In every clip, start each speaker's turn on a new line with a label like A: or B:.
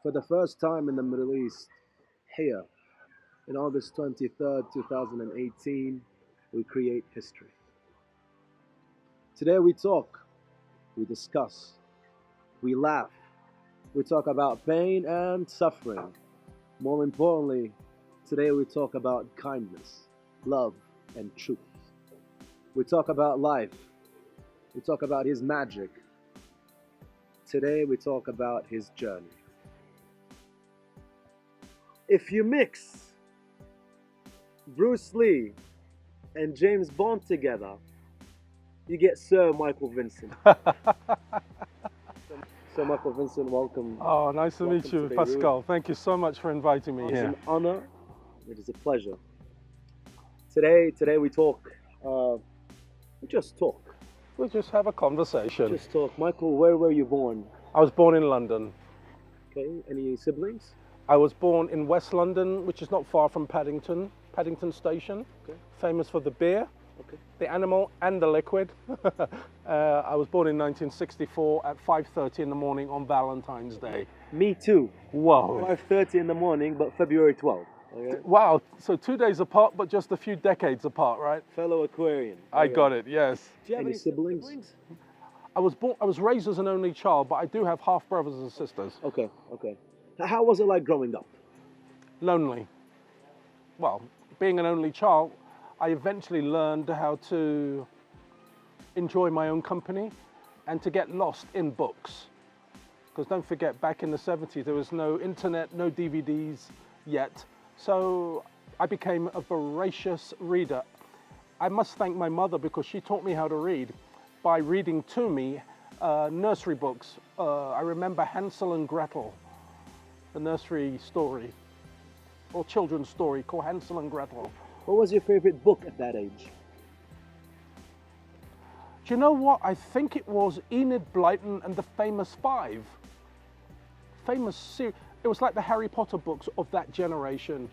A: For the first time in the Middle East, here, in August 23rd, 2018, we create history. Today we talk, we discuss, we laugh, we talk about pain and suffering. More importantly, today we talk about kindness, love, and truth. We talk about life. We talk about his magic. Today we talk about his journey. If you mix Bruce Lee and James Bond together, you get Sir Michael Vincent. Sir Michael Vincent, welcome.
B: Oh, nice to meet you,
A: Beirut.
B: Pascal. Thank you so much for inviting me
A: It's
B: here.
A: an honor. It is a pleasure. Today we talk. We just talk.
B: We'll just have a conversation.
A: Just talk. Michael, where were you born?
B: I was born in London.
A: Okay. Any siblings?
B: I was born in West London, which is not far from Paddington Station,
A: Okay.
B: famous for the beer,
A: Okay.
B: the animal, and the liquid. I was born in 1964 at 5:30 in the morning on Valentine's Day.
A: Me too.
B: Whoa.
A: 5:30 in the morning, but February 12th. Okay.
B: Wow, so 2 days apart, but just a few decades apart, right?
A: Fellow Aquarian.
B: I got it, yes.
A: Do you have any siblings?
B: I was raised as an only child, but I do have half brothers and sisters.
A: Okay. How was it like growing up?
B: Lonely. Well, being an only child, I eventually learned how to enjoy my own company and to get lost in books. Because don't forget, back in the 70s, there was no internet, no DVDs yet. So I became a voracious reader. I must thank my mother because she taught me how to read by reading to me nursery books. I remember Hansel and Gretel, the nursery story, or children's story called Hansel and Gretel.
A: What was your favorite book at that age?
B: Do you know what? I think it was Enid Blyton and the Famous Five. Famous series. It was like the Harry Potter books of that generation.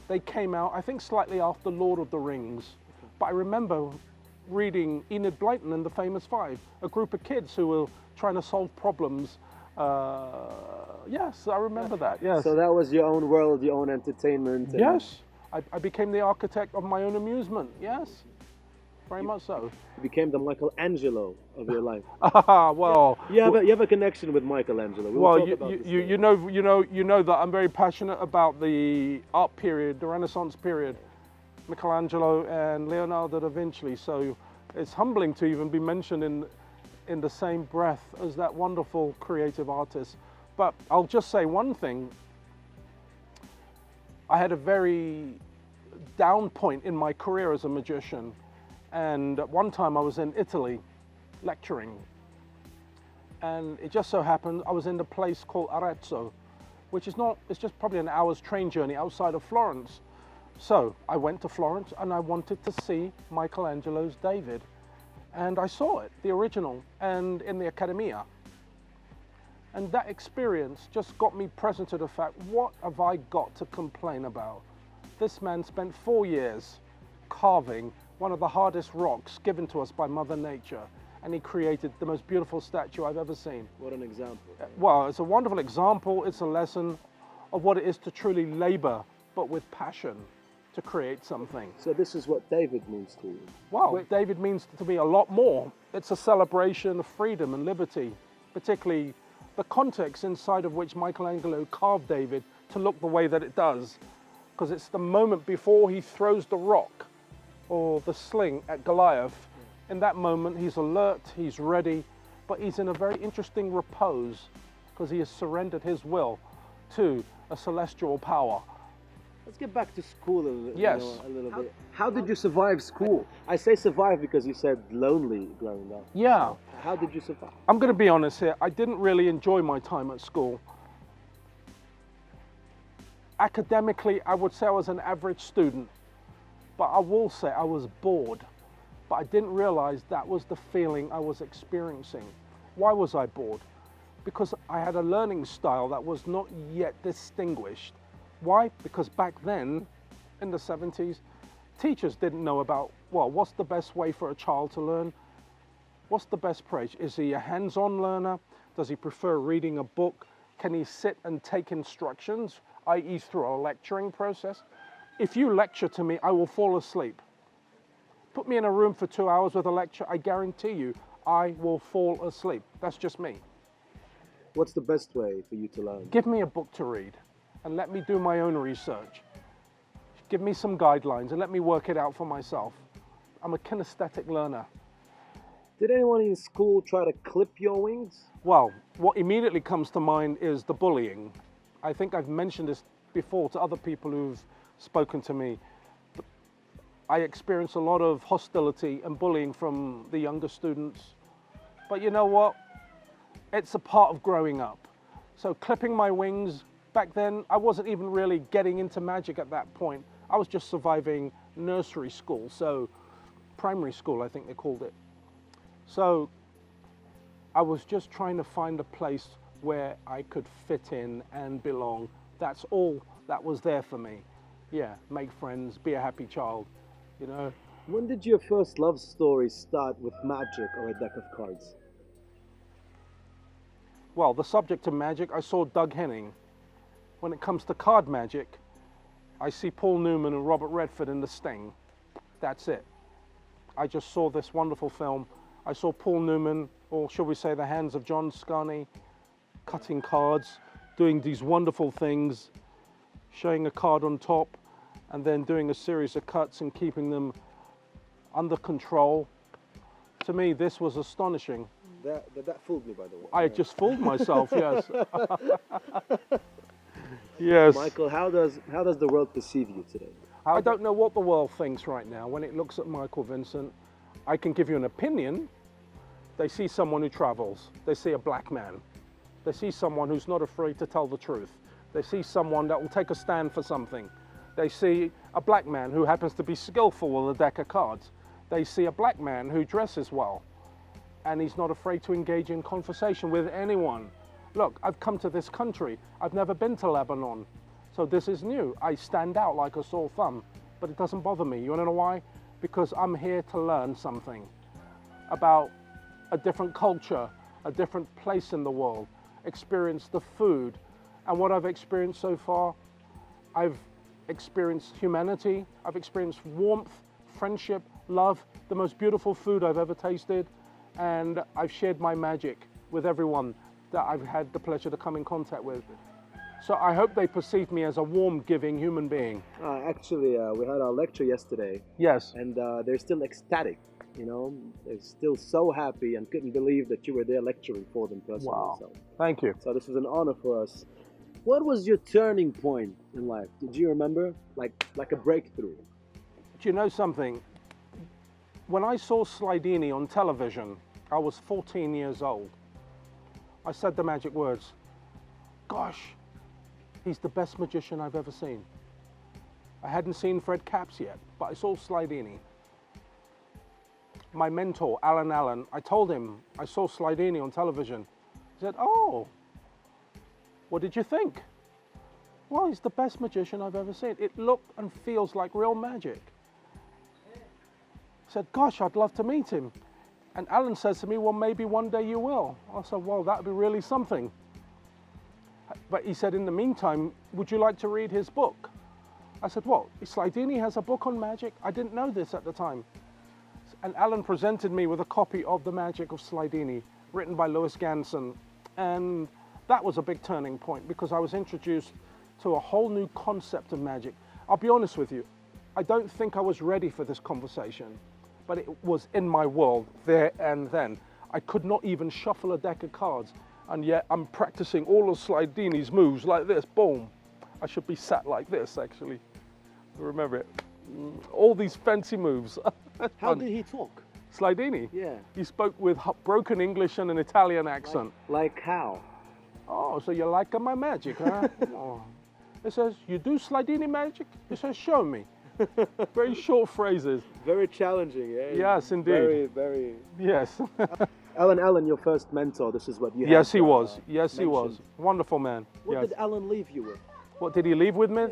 B: They came out, I think, slightly after Lord of the Rings. But I remember reading Enid Blyton and the Famous Five, a group of kids who were trying to solve problems. Yes, I remember that, yes.
A: So that was your own world, your own entertainment. And
B: Yes, I became the architect of my own amusement, yes. Very much so.
A: you became the Michelangelo of your life.
B: Well,
A: You have a connection with Michelangelo. We'll
B: well,
A: talk about this later.
B: you know that I'm very passionate about the art period, the Renaissance period, Michelangelo and Leonardo da Vinci. So it's humbling to even be mentioned in the same breath as that wonderful creative artist. But I'll just say one thing. I had a very down point in my career as a magician. And at one time I was in Italy lecturing. And it just so happened I was in a place called Arezzo, which is it's just probably an hour's train journey outside of Florence. So I went to Florence and I wanted to see Michelangelo's David. And I saw it, the original, and in the Accademia. And that experience just got me present to the fact, what have I got to complain about? This man spent 4 years carving one of the hardest rocks given to us by Mother Nature, and he created the most beautiful statue I've ever seen.
A: What an example.
B: Well, it's a wonderful example. It's a lesson of what it is to truly labor, but with passion, to create something.
A: So this is what David means to you.
B: Wow, David means to me a lot more. It's a celebration of freedom and liberty, particularly the context inside of which Michelangelo carved David to look the way that it does, because it's the moment before he throws the rock or the sling at Goliath. In that moment, he's alert, he's ready, but he's in a very interesting repose because he has surrendered his will to a celestial power.
A: Let's get back to school a little,
B: Yes.
A: a little bit. How did you survive school? I say survive because you said lonely growing up.
B: Yeah,
A: How did you survive?
B: I'm going to be honest here. I didn't really enjoy my time at school. Academically, I would say I was an average student, but I will say I was bored. But I didn't realize that was the feeling I was experiencing. Why was I bored? Because I had a learning style that was not yet distinguished. Why? Because back then, in the 70s, teachers didn't know about, well, what's the best way for a child to learn? What's the best approach? Is he a hands-on learner? Does he prefer reading a book? can he sit and take instructions, i.e. through a lecturing process? If you lecture to me, I will fall asleep. Put me in a room for 2 hours with a lecture, I guarantee you, I will fall asleep. That's just me.
A: What's the best way for you to learn?
B: Give me a book to read and let me do my own research. Give me some guidelines and let me work it out for myself. I'm a kinesthetic learner.
A: Did anyone in school try to clip your wings?
B: Well, what immediately comes to mind is the bullying. I think I've mentioned this before to other people who've spoken to me. I experienced a lot of hostility and bullying from the younger students. But you know what? It's a part of growing up. So clipping my wings, back then, I wasn't even really getting into magic at that point. I was just surviving nursery school, so primary school, I think they called it. So I was just trying to find a place where I could fit in and belong. That's all that was there for me. Yeah, make friends, be a happy child, you know.
A: When did your first love story start with magic or a deck of cards?
B: Well, the subject of magic, I saw Doug Henning. When it comes to card magic, I see Paul Newman and Robert Redford in The Sting. That's it. I just saw this wonderful film. I saw Paul Newman, or shall we say the hands of John Scarney, cutting cards, doing these wonderful things, showing a card on top, and then doing a series of cuts and keeping them under control. To me, this was astonishing.
A: That fooled me, by the way.
B: I just fooled myself, yes. Yes.
A: Michael, how does the world perceive you today?
B: I don't know what the world thinks right now. When it looks at Michael Vincent, I can give you an opinion. They see someone who travels. They see a black man. They see someone who's not afraid to tell the truth. They see someone that will take a stand for something. They see a black man who happens to be skillful with a deck of cards. They see a black man who dresses well, and he's not afraid to engage in conversation with anyone. Look, I've come to this country. I've never been to Lebanon, so this is new. I stand out like a sore thumb, but it doesn't bother me. You wanna know why? Because I'm here to learn something about a different culture, a different place in the world, experience the food. And what I've experienced so far, I've experienced humanity, I've experienced warmth, friendship, love, the most beautiful food I've ever tasted, and I've shared my magic with everyone that I've had the pleasure to come in contact with. So I hope they perceive me as a warm, giving human being.
A: Actually, we had our lecture yesterday.
B: Yes.
A: And they're still ecstatic, you know. They're still so happy and couldn't believe that you were there lecturing for them personally.
B: Wow.
A: So,
B: thank you.
A: so this is an honor for us. What was your turning point in life? Did you remember? Like a breakthrough?
B: Do you know something? When I saw Slidini on television, I was 14 years old. I said the magic words, gosh, he's the best magician I've ever seen. I hadn't seen Fred Capps yet, but I saw Slidini. My mentor, Alan Allen, I told him I saw Slidini on television. He said, oh, what did you think? Well, he's the best magician I've ever seen. It looked and feels like real magic. I said, gosh, I'd love to meet him. And Alan says to me, well, maybe one day you will. I said, well, that'd be really something. But he said, in the meantime, would you like to read his book? I said, what? Slidini has a book on magic? I didn't know this at the time. And Alan presented me with a copy of The Magic of Slidini, written by Louis Ganson. And that was a big turning point because I was introduced to a whole new concept of magic. I'll be honest with you, I don't think I was ready for this conversation, but it was in my world there and then. I could not even shuffle a deck of cards, and yet I'm practicing all of Slidini's moves like this, boom. I should be sat like this, actually. Remember it. All these fancy moves.
A: How did he talk?
B: Slidini?
A: Yeah.
B: He spoke with broken English and an Italian accent.
A: Like how?
B: Oh, so you like my magic, huh? Oh. He says, you do Slidini magic? He says, show me. Very short phrases.
A: Very challenging, yeah?
B: Yes, indeed.
A: Very, very...
B: Yes.
A: Alan, your first mentor, this is what you
B: Yes,
A: had,
B: he was. Yes, he was.
A: mentioned.
B: Wonderful man.
A: What
B: Yes.
A: did Alan leave you with?
B: What did he leave with me?
A: Yeah.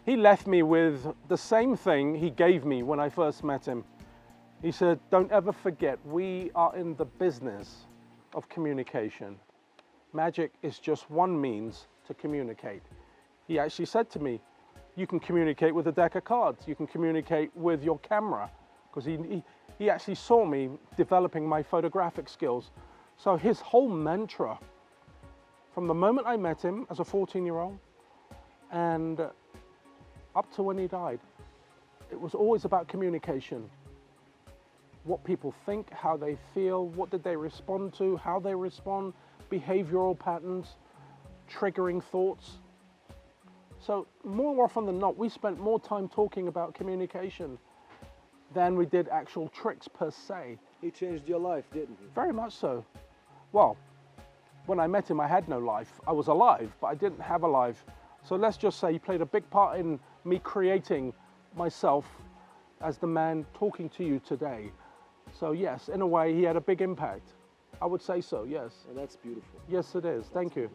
B: He left me with the same thing he gave me when I first met him. He said, don't ever forget, we are in the business of communication. magic is just one means to communicate. He actually said to me, you can communicate with a deck of cards, you can communicate with your camera, because he actually saw me developing my photographic skills. So his whole mantra, from the moment I met him as a 14-year-old and up to when he died, it was always about communication. What people think, how they feel, what did they respond to, how they respond, behavioral patterns, triggering thoughts. So more often than not, we spent more time talking about communication than we did actual tricks per se.
A: He changed your life, didn't he?
B: Very much so. Well, when I met him, I had no life. I was alive, but I didn't have a life. So let's just say he played a big part in me creating myself as the man talking to you today. So yes, in a way, he had a big impact. I would say so, yes.
A: And that's beautiful.
B: Yes, it is. Thank you.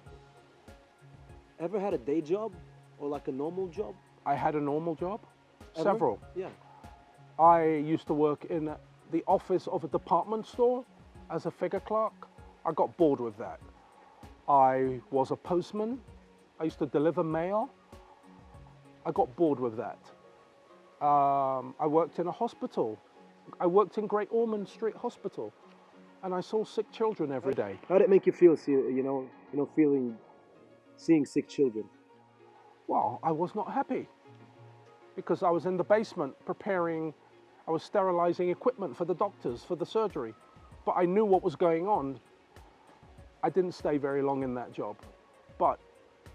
A: Ever had a day job or like a normal job?
B: I had a normal job.
A: Ever?
B: Several.
A: Yeah.
B: I used to work in the office of a department store as a figure clerk. I got bored with that. I was a postman. I used to deliver mail. I got bored with that. I worked in a hospital. I worked in Great Ormond Street Hospital, and I saw sick children every day.
A: How did it make you feel, seeing sick children?
B: Well, I was not happy because I was in the basement I was sterilizing equipment for the doctors, for the surgery, but I knew what was going on. I didn't stay very long in that job, but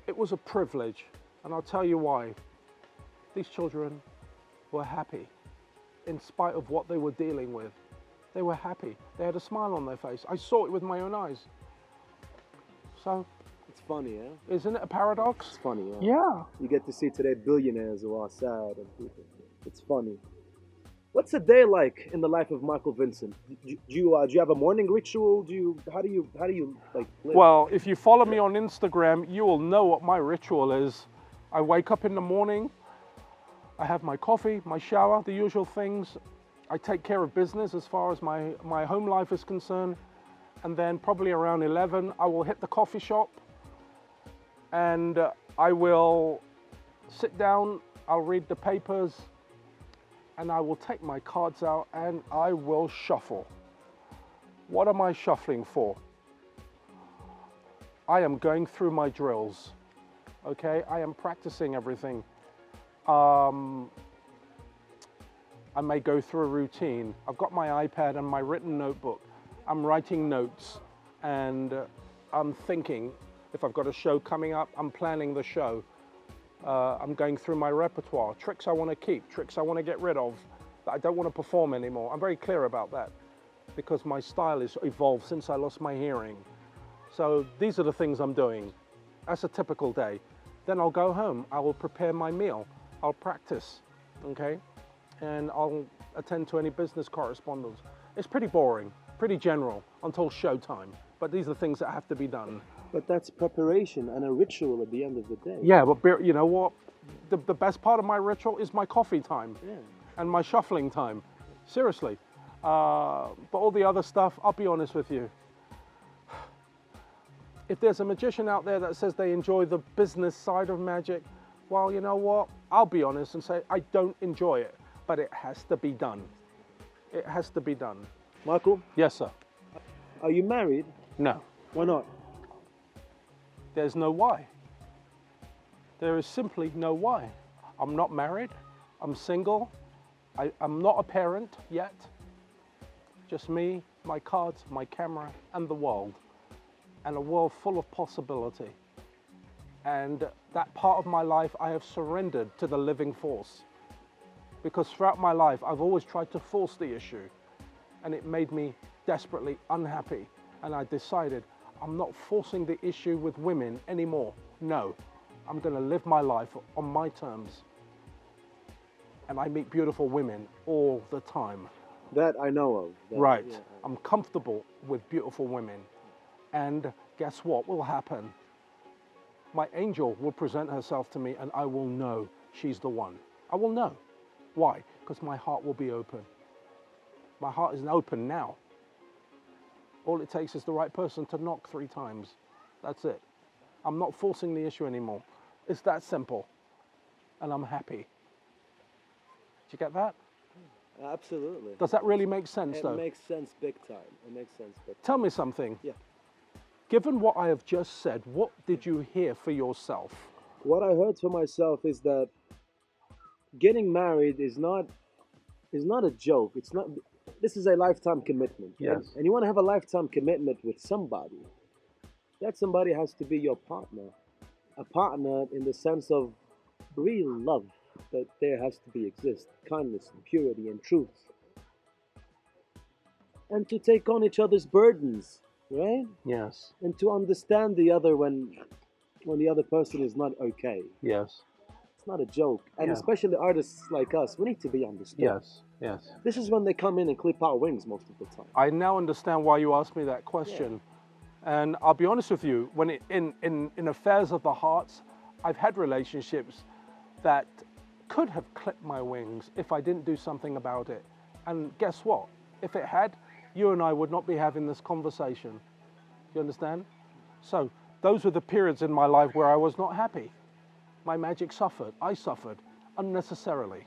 B: it was a privilege, and I'll tell you why. These children were happy. In spite of what they were dealing with, they were happy. They had a smile on their face. I saw it with my own eyes. So,
A: it's funny, yeah?
B: Isn't it a paradox?
A: It's funny, yeah.
B: Yeah.
A: You get to see today billionaires who are sad and people. It's funny. What's a day like in the life of Michael Vincent? Do you have a morning ritual? How do you like live?
B: Well, if you follow me on Instagram, you will know what my ritual is. I wake up in the morning. I have my coffee, my shower, the usual things. I take care of business as far as my home life is concerned. And then probably around 11, I will hit the coffee shop and I will sit down, I'll read the papers, and I will take my cards out and I will shuffle. What am I shuffling for? I am going through my drills, okay? I am practicing everything. I may go through a routine. I've got my iPad and my written notebook. I'm writing notes and I'm thinking, if I've got a show coming up, I'm planning the show. I'm going through my repertoire, tricks I want to keep, tricks I want to get rid of, that I don't want to perform anymore. I'm very clear about that because my style has evolved since I lost my hearing. So these are the things I'm doing. That's a typical day. Then I'll go home, I will prepare my meal, I'll practice, okay? And I'll attend to any business correspondence. It's pretty boring, pretty general until showtime, but these are things that have to be done.
A: But that's preparation and a ritual at the end of the day.
B: Yeah, but you know what? The best part of my ritual is my coffee time and my shuffling time. Seriously. But all the other stuff, I'll be honest with you. If there's a magician out there that says they enjoy the business side of magic, well, you know what? I'll be honest and say I don't enjoy it, but it has to be done. It has to be done.
A: Michael?
B: Yes, sir.
A: Are you married?
B: No.
A: Why not?
B: There's no why. There is simply no why. I'm not married. I'm single. I'm not a parent yet. Just me, my cards, my camera, and the world. And a world full of possibility. And that part of my life I have surrendered to the living force. Because throughout my life I've always tried to force the issue. And it made me desperately unhappy. And I decided I'm not forcing the issue with women anymore. No, I'm going to live my life on my terms. And I meet beautiful women all the time.
A: That I know of.
B: Right.
A: Yeah.
B: I'm comfortable with beautiful women. And guess what will happen? My angel will present herself to me and I will know she's the one. I will know. Why? Because my heart will be open. My heart is open now. All it takes is the right person to knock 3 times That's it. I'm not forcing the issue anymore. It's that simple. And I'm happy. Do you get that?
A: Absolutely.
B: Does that really make sense, though?
A: It makes sense big time. It makes sense big time.
B: Tell me something.
A: Yeah.
B: Given what I have just said, what did you hear for yourself?
A: What I heard for myself is that getting married is not a joke. It's not. This is a lifetime commitment.
B: Yes.
A: And you want to have a lifetime commitment with somebody. That somebody has to be your partner. A partner in the sense of real love that there has to be exist, kindness and purity and truth. And to take on each other's burdens, right?
B: Yes.
A: And to understand the other when the other person is not okay.
B: Yes.
A: It's not a joke. And
B: Yeah.
A: especially artists like us, we need to be understood.
B: Yes. Yes.
A: This is when they come in and clip our wings most of the time.
B: I now understand why you asked me that question. And I'll be honest with you, when in affairs of the hearts, I've had relationships that could have clipped my wings if I didn't do something about it. And guess what? If it had, you and I would not be having this conversation. You understand? So those were the periods in my life where I was not happy. My magic suffered. I suffered unnecessarily.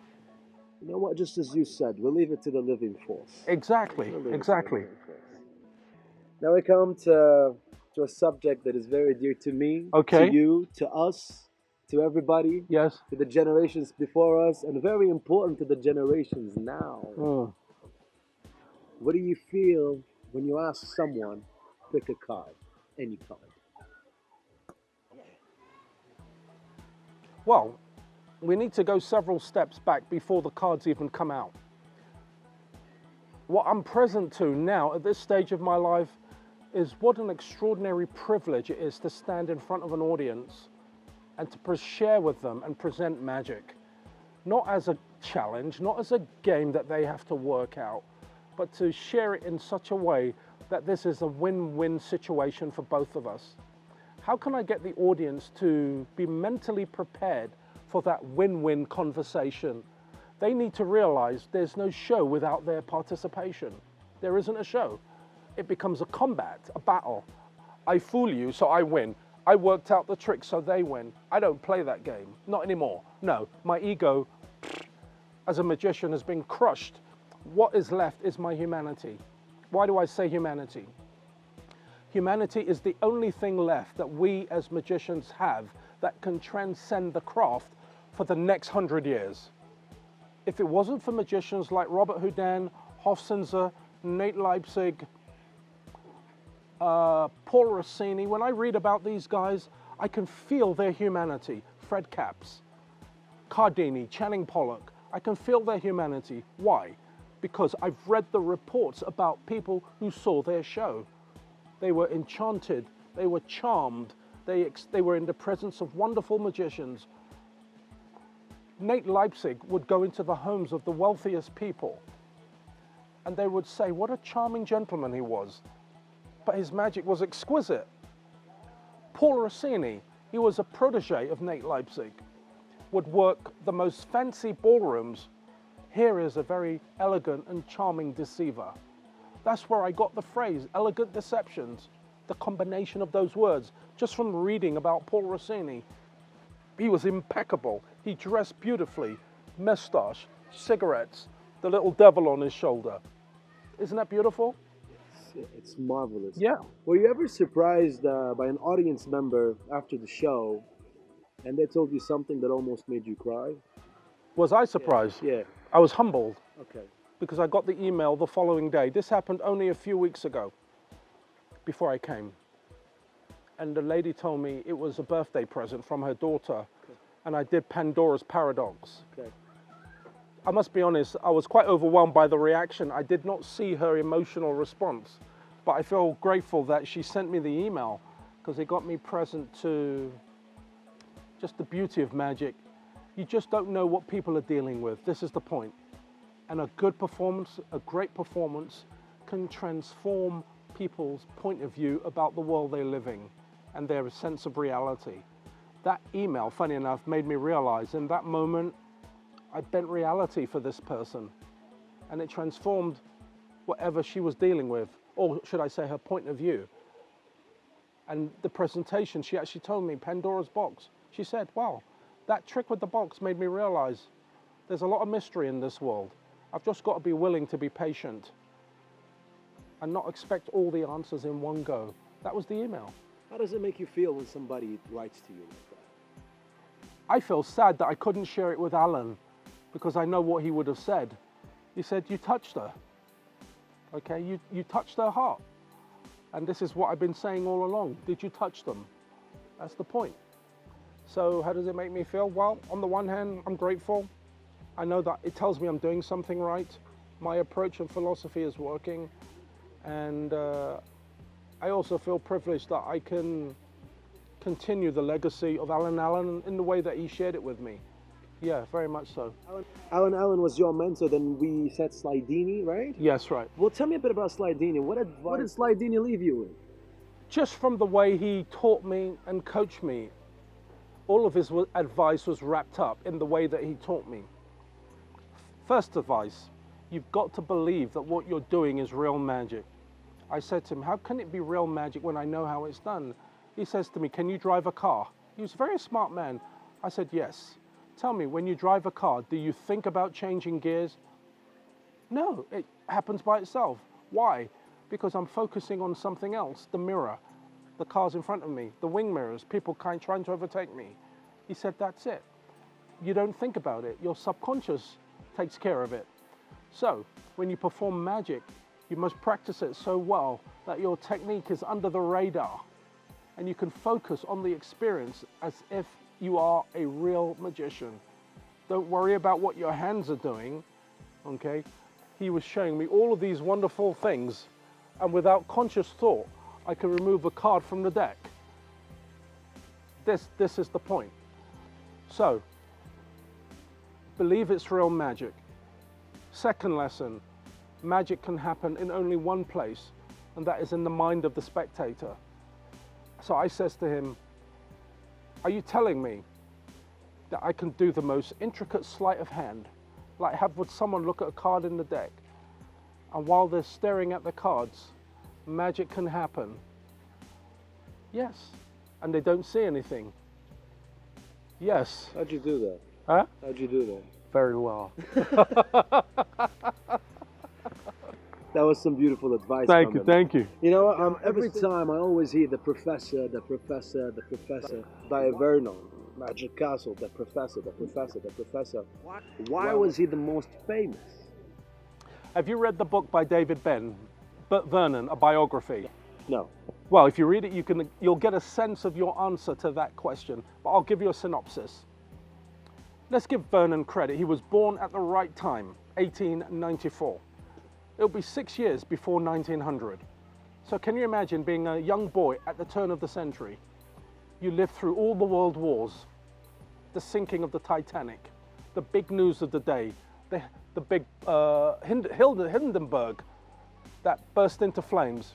A: You know what? Just as you said, we'll leave it to the living force.
B: Exactly.
A: We'll leave it to the
B: Exactly.
A: living force. Now we come to a subject that is very dear to me,
B: Okay.
A: to you, to us, to everybody,
B: Yes.
A: to the generations before us, and very important to the generations now.
B: Mm.
A: What do you feel when you ask someone, pick a card, any card?
B: Well, we need to go several steps back before the cards even come out. What I'm present to now at this stage of my life is what an extraordinary privilege it is to stand in front of an audience and to share with them and present magic. Not as a challenge, not as a game that they have to work out, but to share it in such a way that this is a win-win situation for both of us. How can I get the audience to be mentally prepared for that win-win conversation? They need to realize there's no show without their participation. There isn't a show. It becomes a combat, a battle. I fool you, so I win. I worked out the trick, so they win. I don't play that game, not anymore. No, my ego, as a magician, has been crushed. What is left is my humanity. Why do I say humanity? Humanity is the only thing left that we as magicians have that can transcend the craft for the next 100 years. If it wasn't for magicians like Robert Houdin, Hofzinser, Nate Leipzig, Paul Rossini, when I read about these guys, I can feel their humanity. Fred Capps, Cardini, Channing Pollock, I can feel their humanity. Why? Because I've read the reports about people who saw their show. They were enchanted, they were charmed, they were in the presence of wonderful magicians. Nate Leipzig would go into the homes of the wealthiest people and they would say, what a charming gentleman he was. But his magic was exquisite. Paul Rossini, he was a protege of Nate Leipzig, would work the most fancy ballrooms. Here is a very elegant and charming deceiver. That's where I got the phrase, elegant deceptions, the combination of those words, just from reading about Paul Rossini. He was impeccable. He dressed beautifully, moustache, cigarettes, the little devil on his shoulder. Isn't that beautiful?
A: It's marvelous.
B: Yeah.
A: Were you ever surprised by an audience member after the show and they told you something that almost made you cry?
B: Was I surprised?
A: Yeah.
B: I was humbled
A: Okay.
B: because I got the email the following day. This happened only a few weeks ago before I came. And the lady told me it was a birthday present from her daughter.
A: Okay.
B: And I did Pandora's Paradox.
A: Okay.
B: I must be honest, I was quite overwhelmed by the reaction. I did not see her emotional response, but I feel grateful that she sent me the email because it got me present to just the beauty of magic. You just don't know what people are dealing with. This is the point. And a good performance, a great performance can transform people's point of view about the world they're living and their sense of reality. That email, funny enough, made me realize in that moment, I bent reality for this person and it transformed whatever she was dealing with, or should I say her point of view. And the presentation, she actually told me Pandora's box. She said, wow, that trick with the box made me realize there's a lot of mystery in this world. I've just got to be willing to be patient and not expect all the answers in one go. That was the email.
A: How does it make you feel when somebody writes to you like that?
B: I feel sad that I couldn't share it with Alan because I know what he would have said. He said, you touched her. Okay, you touched her heart. And this is what I've been saying all along. Did you touch them? That's the point. So how does it make me feel? Well, on the one hand, I'm grateful. I know that it tells me I'm doing something right. My approach and philosophy is working. And I also feel privileged that I can continue the legacy of Alan Allen in the way that he shared it with me. Yeah, very much so.
A: Alan Allen was your mentor, then we said Slidini, right?
B: Yes, right.
A: Well, tell me a bit about Slidini. What did Slidini leave you with?
B: Just from the way he taught me and coached me, all of his advice was wrapped up in the way that he taught me. First advice, you've got to believe that what you're doing is real magic. I said to him, how can it be real magic when I know how it's done? He says to me, can you drive a car? He was a very smart man. I said, yes. Tell me, when you drive a car, do you think about changing gears? No, it happens by itself. Why? Because I'm focusing on something else, the mirror, the cars in front of me, the wing mirrors, people trying to overtake me. He said, that's it. You don't think about it. Your subconscious takes care of it. So when you perform magic, you must practice it so well that your technique is under the radar and you can focus on the experience as if you are a real magician. Don't worry about what your hands are doing, okay? He was showing me all of these wonderful things, and without conscious thought, I can remove a card from the deck. This is the point. So, believe it's real magic. Second lesson, magic can happen in only one place, and that is in the mind of the spectator. So I says to him, are you telling me that I can do the most intricate sleight of hand, like would someone look at a card in the deck, and while they're staring at the cards, magic can happen? Yes. And they don't see anything. Yes.
A: How'd you do that?
B: Huh?
A: How'd you do that?
B: Very well.
A: That was some beautiful advice.
B: Thank you, thank you.
A: You know, every time I always hear the professor by Vernon, Magic Castle, the professor. Why was he the most famous?
B: Have you read the book by David Vernon, a biography?
A: No.
B: Well, if you read it, you'll get a sense of your answer to that question, but I'll give you a synopsis. Let's give Vernon credit. He was born at the right time, 1894. It'll be 6 years before 1900. So can you imagine being a young boy at the turn of the century? You lived through all the world wars, the sinking of the Titanic, the big news of the day, the big Hindenburg that burst into flames.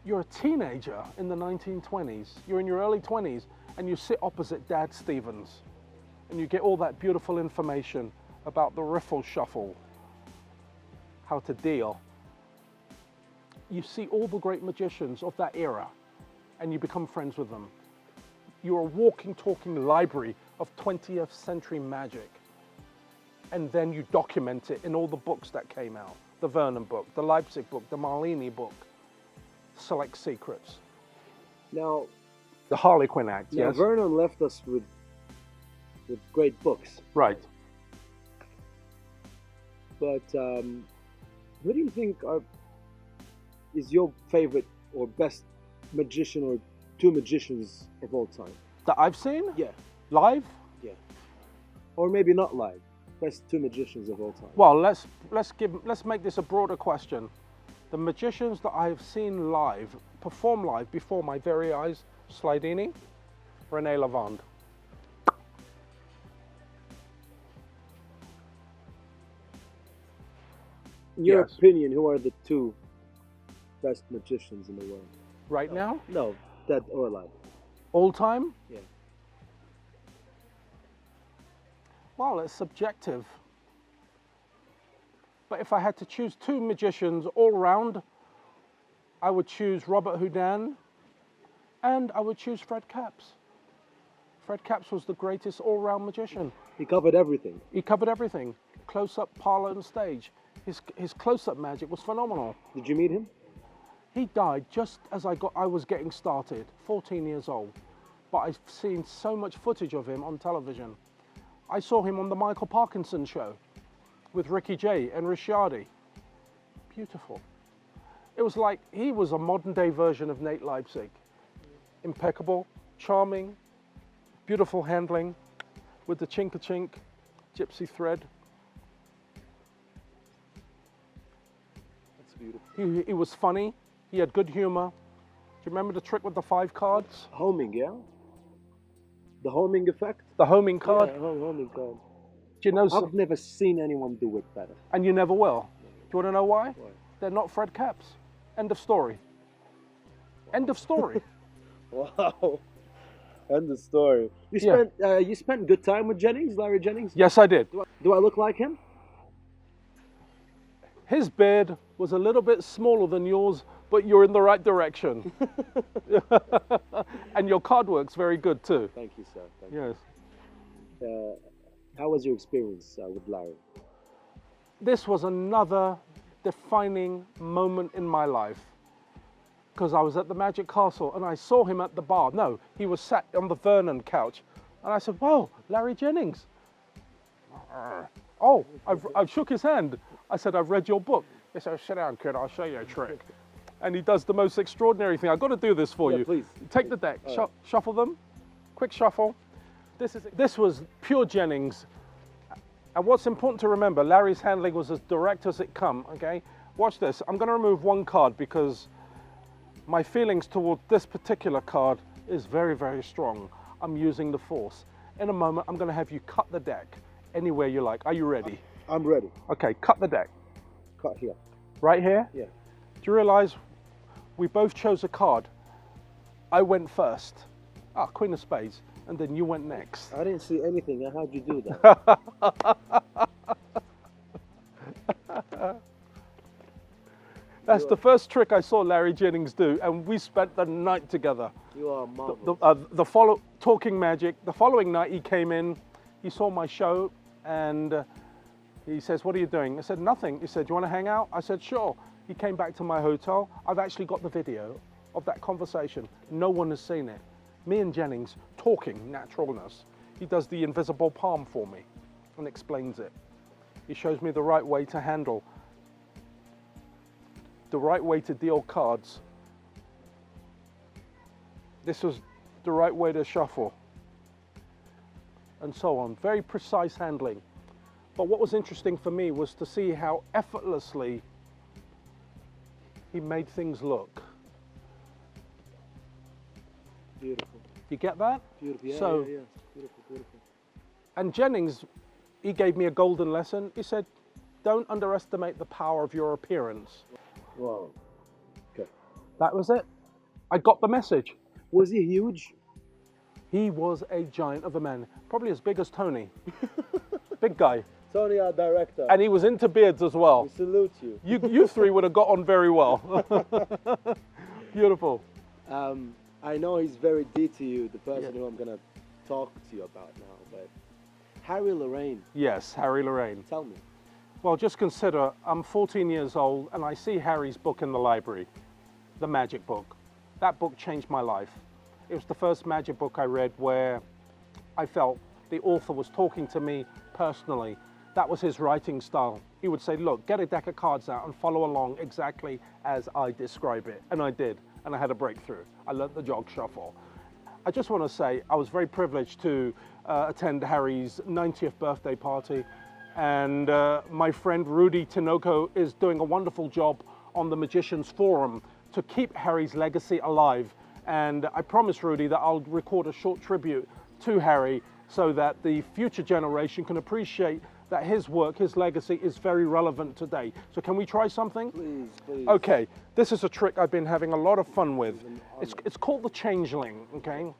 B: You're a teenager in the 1920s, you're in your early 20s, and you sit opposite Dad Stevens, and you get all that beautiful information about the riffle shuffle, how to deal. You see all the great magicians of that era, and you become friends with them. You're a walking, talking library of 20th century magic. And then you document it in all the books that came out. The Vernon book, the Leipzig book, the Marlini book, Select Secrets.
A: Now,
B: the Harlequin Act,
A: now
B: yes?
A: Vernon left us with great books.
B: Right.
A: But who do you think is your favorite or best magician or two magicians of all time?
B: That I've seen?
A: Yeah.
B: Live?
A: Yeah. Or maybe not live. Best two magicians of all time.
B: Well, let's make this a broader question. The magicians that I've seen live, perform live before my very eyes, Slidini, René Lavande.
A: In your
B: Yes.
A: opinion, who are the two best magicians in the world?
B: Right now?
A: No, dead or alive.
B: All time?
A: Yeah.
B: Well, it's subjective. But if I had to choose two magicians all round, I would choose Robert Houdin, and I would choose Fred Capps. Fred Capps was the greatest all-round magician.
A: He covered everything.
B: He covered everything. Close-up, parlor, and stage. His close-up magic was phenomenal.
A: Did you meet him?
B: He died just as I was getting started, 14 years old. But I've seen so much footage of him on television. I saw him on the Michael Parkinson show with Ricky Jay and Ricciardi. Beautiful. It was like he was a modern-day version of Nate Leipzig. Impeccable, charming, beautiful handling with the chink-a-chink, gypsy thread.
A: That's beautiful.
B: He was funny. He had good humor. Do you remember the trick with the 5 cards?
A: Homing, yeah? The homing effect?
B: The homing card?
A: Yeah, homing card.
B: Do you know?
A: I've never seen anyone do it better.
B: And you never will. Do you want to know why?
A: Why?
B: They're not Fred Capps. End of story. End of story.
A: Wow. End of story. You spent good time with Jennings, Larry Jennings?
B: Yes, I did.
A: Do I look like him?
B: His beard was a little bit smaller than yours, but you're in the right direction. And your card work's very good too.
A: Thank you, sir. Thank
B: Yes.
A: you. How was your experience with Larry?
B: This was another defining moment in my life, because I was at the Magic Castle and I saw him at the bar. No, he was sat on the Vernon couch. And I said, "Whoa, Larry Jennings." Oh, I've shook his hand. I said, "I've read your book." He said, "Sit down, kid, I'll show you a trick." And he does the most extraordinary thing. I've got to do this for
A: Yeah,
B: you.
A: please.
B: Take the deck,
A: All right.
B: shuffle them, quick shuffle. This was pure Jennings. And what's important to remember, Larry's handling was as direct as it come, okay? Watch this. I'm going to remove one card because my feelings toward this particular card is very, very strong. I'm using the force. In a moment, I'm going to have you cut the deck anywhere you like. Are you ready?
A: I'm ready.
B: Okay, cut the deck.
A: Cut here.
B: Right here?
A: Yeah.
B: Do you realize we both chose a card? I went first. Queen of Spades. And then you went next.
A: I didn't see anything. How'd you do that?
B: That's the first trick I saw Larry Jennings do, and we spent the night together.
A: You are marvelous.
B: Talking magic. The following night he came in, he saw my show, and he says, "What are you doing?" I said, "Nothing." He said, "Do you want to hang out?" I said, "Sure." He came back to my hotel. I've actually got the video of that conversation. No one has seen it. Me and Jennings talking naturalness. He does the invisible palm for me and explains it. He shows me the right way to handle, the right way to deal cards. This was the right way to shuffle, and so on. Very precise handling. But what was interesting for me was to see how effortlessly he made things look.
A: Beautiful.
B: You get that?
A: Beautiful. Yeah,
B: So-
A: yeah. Beautiful, beautiful.
B: And Jennings, he gave me a golden lesson. He said, "Don't underestimate the power of your appearance."
A: Wow. Okay.
B: That was it. I got the message.
A: Was he huge?
B: He was a giant of a man, probably as big as Tony. Big guy.
A: Tony, our director.
B: And he was into beards as well.
A: We salute you.
B: You three would have got on very well. Beautiful.
A: I know he's very dear to you, the person who I'm going to talk to you about now, but Harry Lorayne,
B: Yes, Harry Lorayne.
A: tell me.
B: Well, just consider, I'm 14 years old and I see Harry's book in the library, the magic book. That book changed my life. It was the first magic book I read where I felt the author was talking to me personally. That was his writing style. He would say, "Look, get a deck of cards out and follow along exactly as I describe it." And I did, and I had a breakthrough. I learnt the jog shuffle. I just want to say I was very privileged to attend Harry's 90th birthday party, and my friend Rudy Tinoco is doing a wonderful job on the Magicians Forum to keep Harry's legacy alive. And I promised Rudy that I'll record a short tribute to Harry so that the future generation can appreciate that his work, his legacy is very relevant today. So can we try something?
A: Please, please.
B: Okay, this is a trick I've been having a lot of fun with. It's called the Changeling, okay?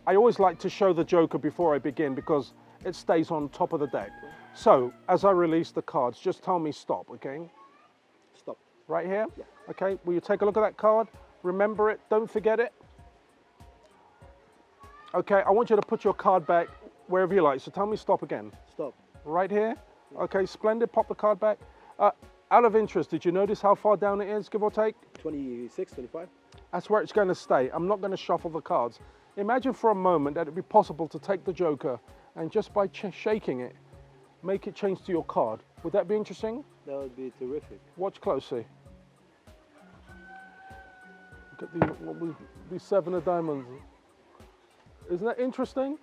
B: I always like to show the Joker before I begin because it stays on top of the deck. So, as I release the cards, just tell me stop, okay?
A: Stop.
B: Right here?
A: Yeah.
B: Okay, will you take a look at that card? Remember it, don't forget it. Okay, I want you to put your card back wherever you like. So tell me stop again.
A: Stop.
B: Right here? Okay, splendid, pop the card back. Out of interest, did you notice how far down it is, give or take?
A: 26, 25.
B: That's where it's going to stay. I'm not going to shuffle the cards. Imagine for a moment that it'd be possible to take the Joker and just by shaking it, make it change to your card. Would that be interesting?
A: That would be terrific.
B: Watch closely. Look at the 7 of diamonds. Isn't that interesting?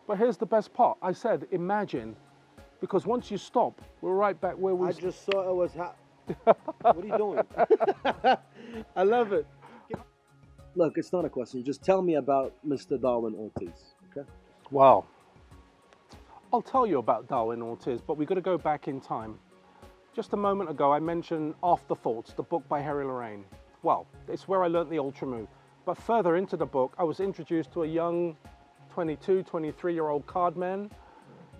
B: But here's the best part. I said, imagine, because once you stop, we're right back where we...
A: I just saw it was what are you doing? I love it. Look, it's not a question. Just tell me about Mr. Darwin Ortiz, okay?
B: Well, I'll tell you about Darwin Ortiz, but we've got to go back in time. Just a moment ago, I mentioned Afterthoughts, the book by Harry Lorayne. Well, it's where I learnt the ultra move. But further into the book, I was introduced to a young 22, 23-year-old card man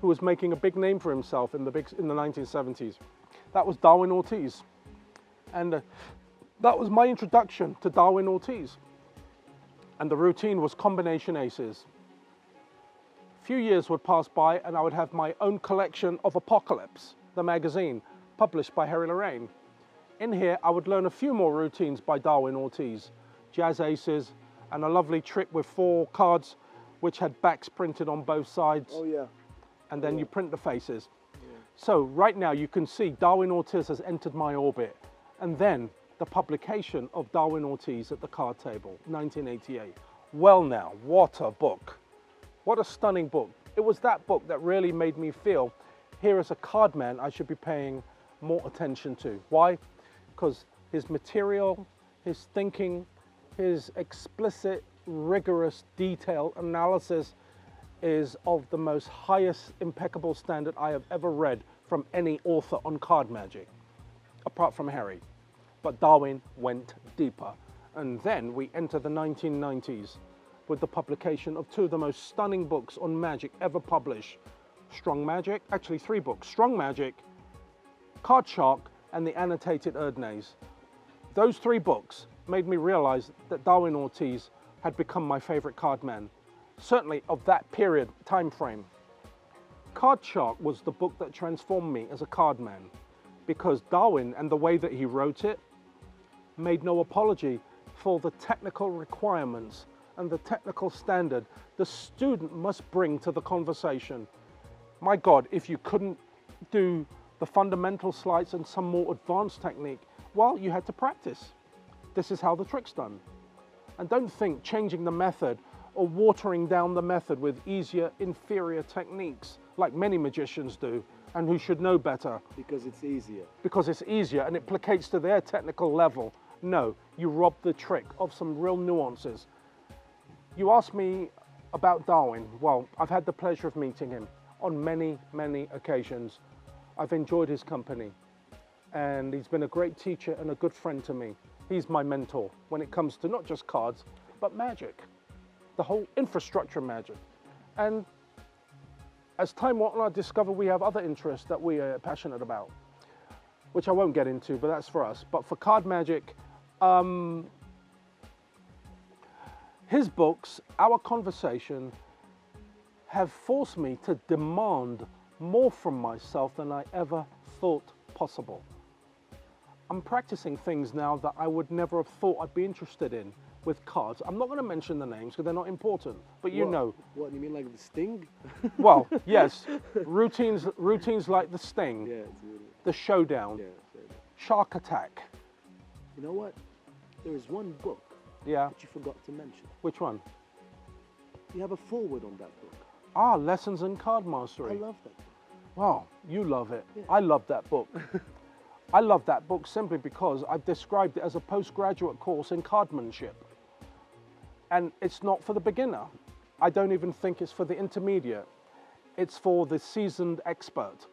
B: who was making a big name for himself in the 1970s. That was Darwin Ortiz. And that was my introduction to Darwin Ortiz. And the routine was combination aces. A few years would pass by and I would have my own collection of Apocalypse, the magazine, published by Harry Lorayne. In here, I would learn a few more routines by Darwin Ortiz, jazz aces, and a lovely trick with 4 cards which had backs printed on both sides.
A: Oh yeah.
B: And then you print the faces. Yeah. So right now you can see Darwin Ortiz has entered my orbit. And then the publication of Darwin Ortiz at the card table, 1988. Well now, what a book. What a stunning book. It was that book that really made me feel here as a card man I should be paying more attention to. Why? Because his material, his thinking, his explicit, rigorous, detailed analysis is of the most highest, impeccable standard I have ever read from any author on card magic, apart from Harry. But Darwin went deeper. And then we enter the 1990s with the publication of 2 of the most stunning books on magic ever published. Strong Magic, actually 3 books, Strong Magic, Card Shark, and the Annotated Erdnase. Those 3 books made me realize that Darwin Ortiz had become my favorite card man, certainly of that period time frame. Card Shark was the book that transformed me as a card man because Darwin and the way that he wrote it made no apology for the technical requirements and the technical standard the student must bring to the conversation. My God, if you couldn't do the fundamental sleights and some more advanced technique, well, you had to practice. This is how the trick's done. And don't think changing the method or watering down the method with easier, inferior techniques, like many magicians do, and who should know better.
A: Because it's easier.
B: Because it's easier and it placates to their technical level. No, you rob the trick of some real nuances. You asked me about Darwin. Well, I've had the pleasure of meeting him on many, many occasions. I've enjoyed his company, and he's been a great teacher and a good friend to me. He's my mentor when it comes to not just cards, but magic, the whole infrastructure of magic. And as time went on, I discovered we have other interests that we are passionate about, which I won't get into, but that's for us. But for card magic, his books, our conversation, have forced me to demand more from myself than I ever thought possible. I'm practicing things now that I would never have thought I'd be interested in with cards. I'm not going to mention the names because they're not important, but you know.
A: What, you mean like the Sting?
B: Well, yes, routines like the Sting,
A: Yeah, it's really,
B: the Showdown,
A: yeah.
B: Shark Attack.
A: You know what? There is one book
B: Yeah,
A: that you forgot to mention.
B: which one?
A: You have a foreword on that book.
B: Ah, Lessons in Card
A: I
B: Mastery.
A: love that book.
B: Wow, you love it.
A: Yeah.
B: I love that book. I love that book simply because I've described it as a postgraduate course in cardmanship. And it's not for the beginner. I don't even think it's for the intermediate. It's for the seasoned expert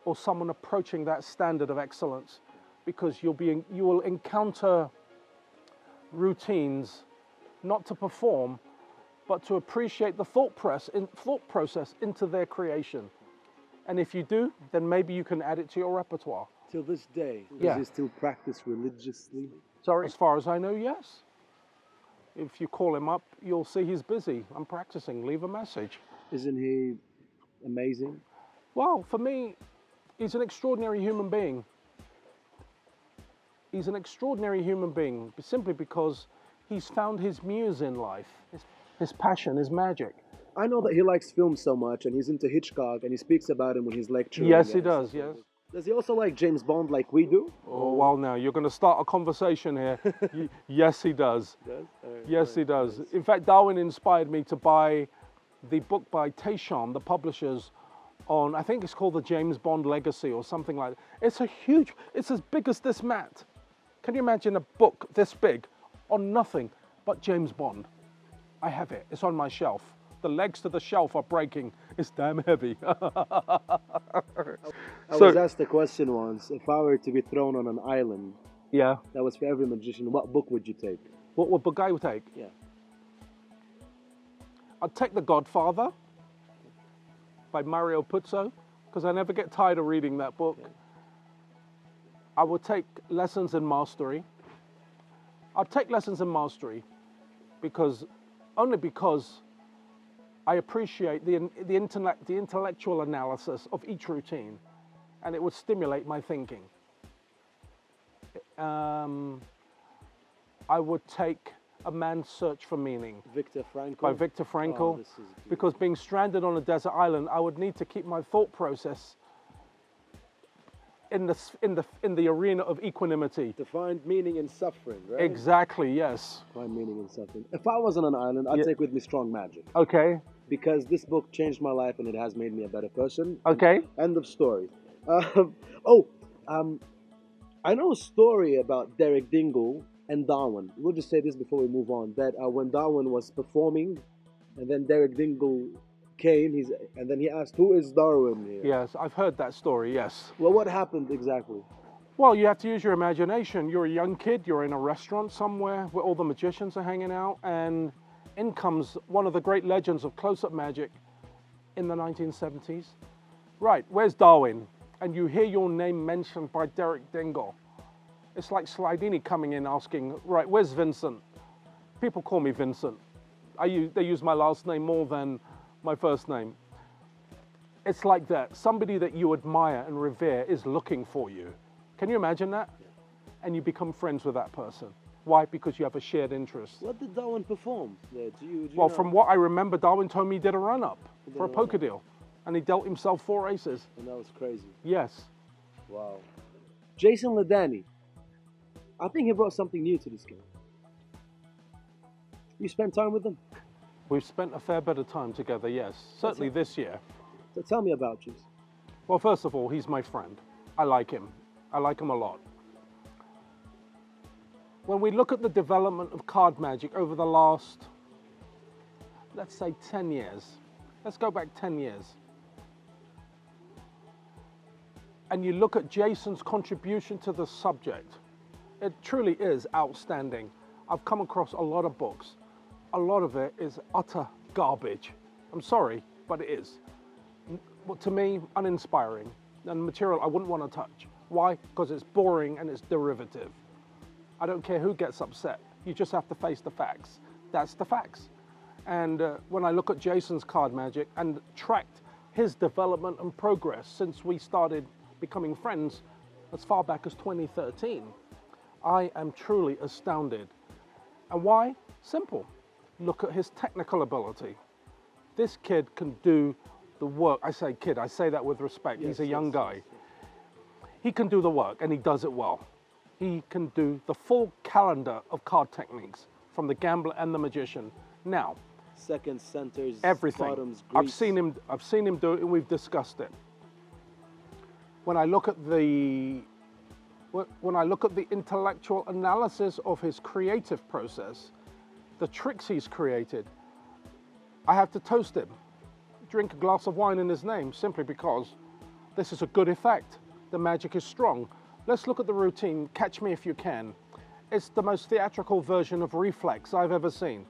B: or someone approaching that standard of excellence, because you will encounter routines not to perform, but to appreciate the thought process into their creation. And if you do, then maybe you can add it to your repertoire.
A: Till this day, does
B: Yeah.
A: he still practice religiously?
B: Sorry? As far as I know, yes. If you call him up, you'll see he's busy. I'm practicing. Leave a message.
A: Isn't he amazing?
B: Well, for me, he's an extraordinary human being. He's an extraordinary human being simply because he's found his muse in life, his passion, his magic.
A: I know that he likes film so much, and he's into Hitchcock, and he speaks about him when he's lecturing.
B: Yes, he
A: and
B: does,
A: stuff like
B: yes.
A: that. Does he also like James Bond like we do?
B: Oh, well, now you're going to start a conversation here. Yes, he does.
A: Does?
B: Yes, he does. In fact, Darwin inspired me to buy the book by Tayshaun, the publishers, on, I think it's called The James Bond Legacy or something like that. It's a huge, it's as big as this mat. Can you imagine a book this big on nothing but James Bond? I have it. It's on my shelf. The legs to the shelf are breaking. It's damn heavy.
A: I was asked a question once, if I were to be thrown on an island,
B: yeah.
A: that was for every magician, what book would you take?
B: What would book I would take?
A: Yeah.
B: I'd take The Godfather by Mario Puzo, because I never get tired of reading that book.
A: Yeah.
B: I would take Lessons in Mastery. I'd take Lessons in Mastery only because I appreciate the intellectual analysis of each routine, and it would stimulate my thinking. I would take A Man's Search for Meaning
A: Viktor Frankl?
B: by Viktor Frankl,
A: Oh, this is beautiful.
B: because being stranded on a desert island, I would need to keep my thought process in the arena of equanimity.
A: To find meaning in suffering, right?
B: Exactly, yes.
A: Find meaning in suffering. If I was on an island, I'd take with me strong magic.
B: Okay,
A: Because this book changed my life and it has made me a better person.
B: okay.
A: End of story. I know a story about Derek Dingle and Darwin. We'll just say this before we move on. That when Darwin was performing, and then Derek Dingle came, and then he asked, "Who is Darwin here?"
B: Yes, I've heard that story, yes.
A: Well, what happened exactly?
B: Well, you have to use your imagination. You're a young kid, you're in a restaurant somewhere where all the magicians are hanging out, and in comes one of the great legends of close-up magic in the 1970s. Right, where's Darwin? And you hear your name mentioned by Derek Dingle. It's like Slidini coming in asking, right, where's Vincent? People call me Vincent. They use my last name more than my first name. It's like that. Somebody that you admire and revere is looking for you. Can you imagine that? And you become friends with that person. Why? Because you have a shared interest.
A: What did Darwin perform there? Do you
B: Well,
A: know?
B: from what I remember, Darwin told me he did a run-up for a poker deal. And he dealt himself 4 aces.
A: And that was crazy.
B: Yes.
A: Wow. Jason Ladani. I think he brought something new to this game. You spent time with him?
B: We've spent a fair bit of time together, yes. Certainly this year.
A: So tell me about you.
B: Well, first of all, he's my friend. I like him. I like him a lot. When we look at the development of card magic over the last, let's say 10 years, let's go back 10 years, and you look at Jason's contribution to the subject, it truly is outstanding. I've come across a lot of books. A lot of it is utter garbage. I'm sorry, but it is. But to me, uninspiring and material I wouldn't want to touch. Why? Because it's boring and it's derivative. I don't care who gets upset. You just have to face the facts. That's the facts. And when I look at Jason's card magic and tracked his development and progress since we started becoming friends as far back as 2013, I am truly astounded. And why? Simple. Look at his technical ability. This kid can do the work. I say kid, I say that with respect.
A: Yes,
B: He's a young
A: yes,
B: guy.
A: yes, yes.
B: He can do the work and he does it well. He can do the full calendar of card techniques from the gambler and the magician. Now,
A: Second centers,
B: everything.
A: bottoms,
B: I've
A: grease.
B: seen him do it and we've discussed it. When I look at the intellectual analysis of his creative process, the tricks he's created, I have to toast him. Drink a glass of wine in his name simply because this is a good effect. The magic is strong. Let's look at the routine, Catch Me If You Can. It's the most theatrical version of reflex I've ever seen.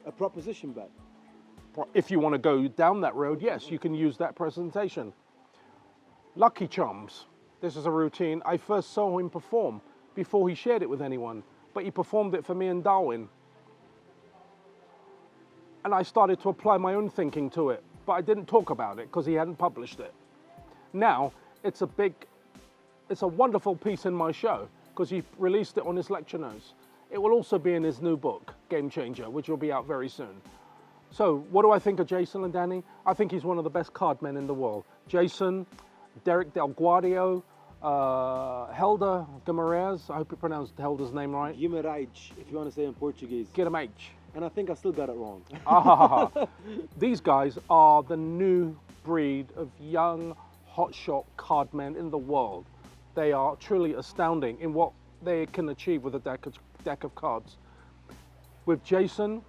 A: A proposition bet.
B: If you want to go down that road, yes, you can use that presentation. Lucky Charms. this is a routine. I first saw him perform before he shared it with anyone, but he performed it for me in Darwin. And I started to apply my own thinking to it, but I didn't talk about it because he hadn't published it. Now, it's a wonderful piece in my show because he released it on his lecture notes. It will also be in his new book, Game Changer, which will be out very soon. So, what do I think of Jason and Danny? I think he's one of the best card men in the world. Jason, Derek Del Guadio, Helder Guimarães, I hope you pronounced Helder's name right.
A: Guimarães, if you want to say in Portuguese.
B: Guimarães.
A: And I think I still got it wrong.
B: These guys are the new breed of young, hotshot card men in the world. They are truly astounding in what they can achieve with a deck of cards. With Jason,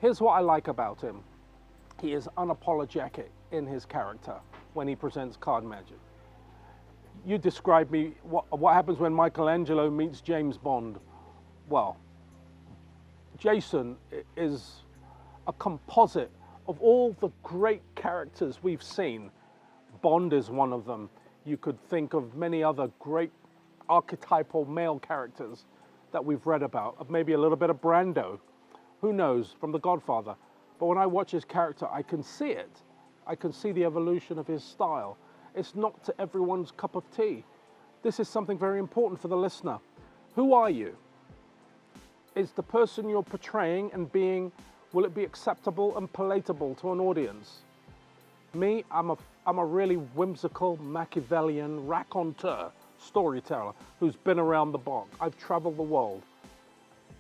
B: here's what I like about him. He is unapologetic in his character when he presents card magic. You described me what happens when Michelangelo meets James Bond. Well, Jason is a composite of all the great characters we've seen. Bond is one of them. You could think of many other great archetypal male characters that we've read about, maybe a little bit of Brando, who knows, from The Godfather. But when I watch his character, I can see it. I can see the evolution of his style. It's not to everyone's cup of tea. This is something very important for the listener. Who are you? Is the person you're portraying and being, will it be acceptable and palatable to an audience? Me, I'm a really whimsical, Machiavellian, raconteur, storyteller who's been around the block. I've traveled the world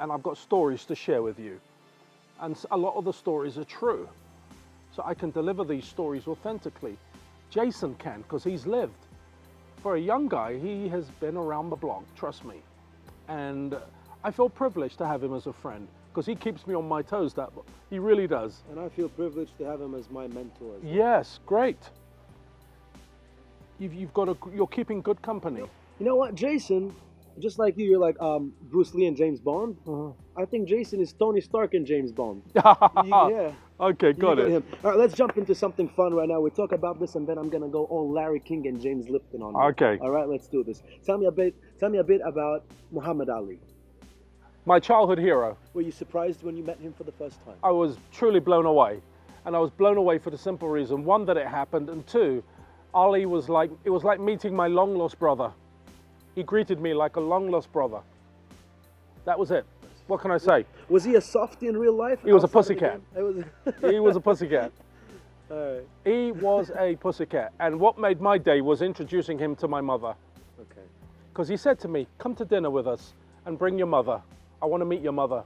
B: and I've got stories to share with you. And a lot of the stories are true. So I can deliver these stories authentically. Jason can, because he's lived. For a young guy, he has been around the block, trust me. And I feel privileged to have him as a friend, because he keeps me on my toes, he really does.
A: And I feel privileged to have him as my mentor.
B: Yes, great. You're keeping good company.
A: You know what, Jason, just like you're like Bruce Lee and James Bond. I think Jason is Tony Stark and James Bond. Yeah.
B: Okay, got it.
A: Him. All right, let's jump into something fun right now. We'll talk about this, and then I'm gonna go all Larry King and James Lipton on you.
B: Okay.
A: All right, let's do this. Tell me a bit about Muhammad Ali.
B: My childhood hero.
A: Were you surprised when you met him for the first time?
B: I was truly blown away. And I was blown away for the simple reason, one, that it happened, and two, Ali was like, it was like meeting my long lost brother. He greeted me like a long lost brother. That was it. What can I say?
A: Was he a softie in real life?
B: He was a pussycat.
A: He
B: was a pussycat.
A: All right.
B: He was a pussycat. And what made my day was introducing him to my mother.
A: Okay.
B: Because he said to me, come to dinner with us and bring your mother. I want to meet your mother.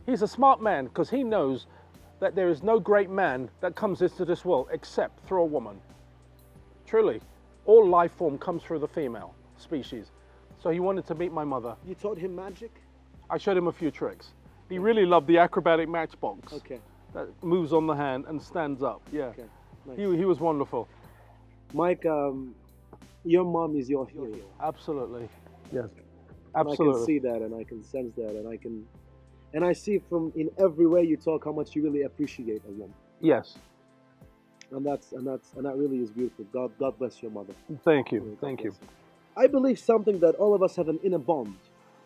B: He's a smart man because he knows that there is no great man that comes into this world except through a woman. Truly, all life form comes through the female species. So he wanted to meet my mother.
A: You taught him magic?
B: I showed him a few tricks. He really loved the acrobatic matchbox.
A: Okay.
B: That moves on the hand and stands up. Yeah.
A: Okay. Nice.
B: He was wonderful.
A: Mike, your mom is your hero.
B: Absolutely. Yes.
A: And I can see that, and I can sense that, and I see from in every way you talk how much you really appreciate a woman.
B: Yes.
A: And that really is beautiful. God bless your mother.
B: Thank you. Thank you.
A: I believe something that all of us have an inner bond.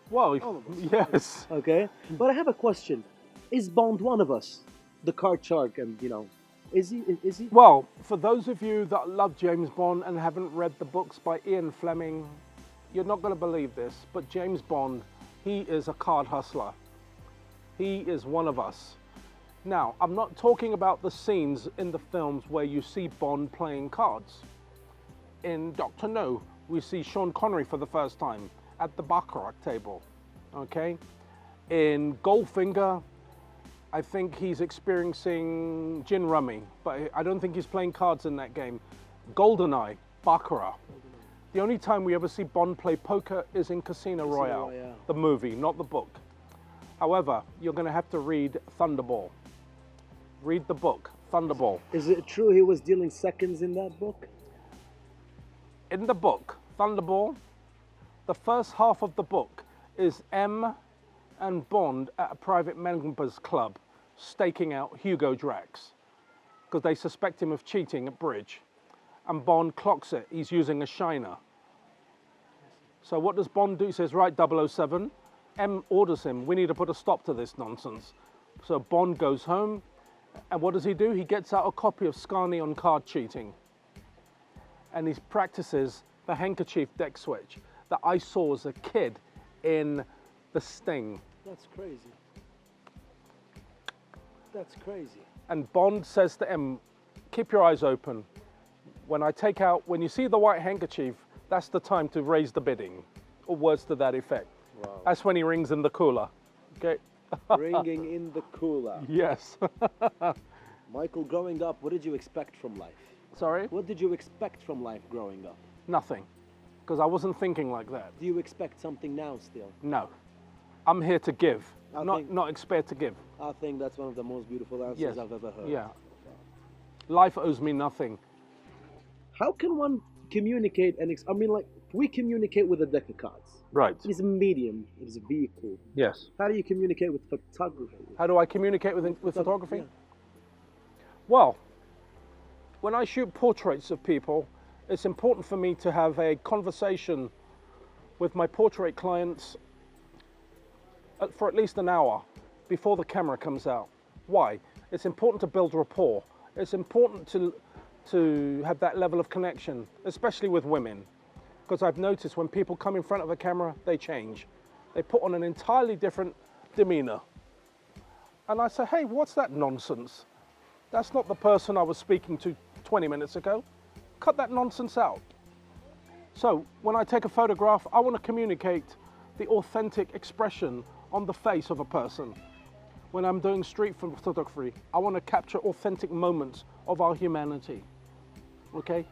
B: Well, yes.
A: Okay, but I have a question. Is Bond one of us? The card shark, and is he?
B: Well, for those of you that love James Bond and haven't read the books by Ian Fleming, you're not going to believe this, but James Bond, he is a card hustler. He is one of us. Now, I'm not talking about the scenes in the films where you see Bond playing cards. In Dr. No, we see Sean Connery for the first time at the baccarat table, okay? In Goldfinger, I think he's experiencing gin rummy, but I don't think he's playing cards in that game. GoldenEye, baccarat. The only time we ever see Bond play poker is in Casino Royale, the movie, not the book. However, you're going to have to read Thunderball. Read the book, Thunderball.
A: Is it true he was dealing seconds in that book?
B: In the book, Thunderball, the first half of the book is M and Bond at a private members club staking out Hugo Drax because they suspect him of cheating at bridge. and Bond clocks it. He's using a shiner. So what does Bond do? He says, right, 007. M orders him, we need to put a stop to this nonsense. So Bond goes home, and what does he do? He gets out a copy of Scarney on card cheating. And he practices the handkerchief deck switch that I saw as a kid in The Sting.
A: That's crazy. That's crazy.
B: And Bond says to M, keep your eyes open. When you see the white handkerchief, that's the time to raise the bidding, or words to that effect.
A: Wow.
B: That's when he rings in the cooler, okay?
A: Ringing in the cooler.
B: Yes.
A: Michael, growing up, what did you expect from life?
B: Sorry?
A: What did you expect from life growing up?
B: Nothing, because I wasn't thinking like that.
A: Do you expect something now still?
B: No. I'm here to give,
A: I
B: not expect to give.
A: I think that's one of the most beautiful answers
B: Yes.
A: I've ever heard.
B: Yeah. Life owes me nothing.
A: How can one communicate I mean, like, we communicate with a deck of cards.
B: Right.
A: It is a medium, it is a vehicle.
B: Yes.
A: How do you communicate with photography?
B: How do I communicate with photography?
A: Yeah.
B: Well, when I shoot portraits of people, it's important for me to have a conversation with my portrait clients for at least an hour before the camera comes out. Why? It's important to build rapport. It's important to have that level of connection, especially with women. Because I've noticed when people come in front of a camera, they change. They put on an entirely different demeanor. And I say, hey, what's that nonsense? That's not the person I was speaking to 20 minutes ago. Cut that nonsense out. So when I take a photograph, I want to communicate the authentic expression on the face of a person. When I'm doing street photography, I want to capture authentic moments of our humanity. Okay?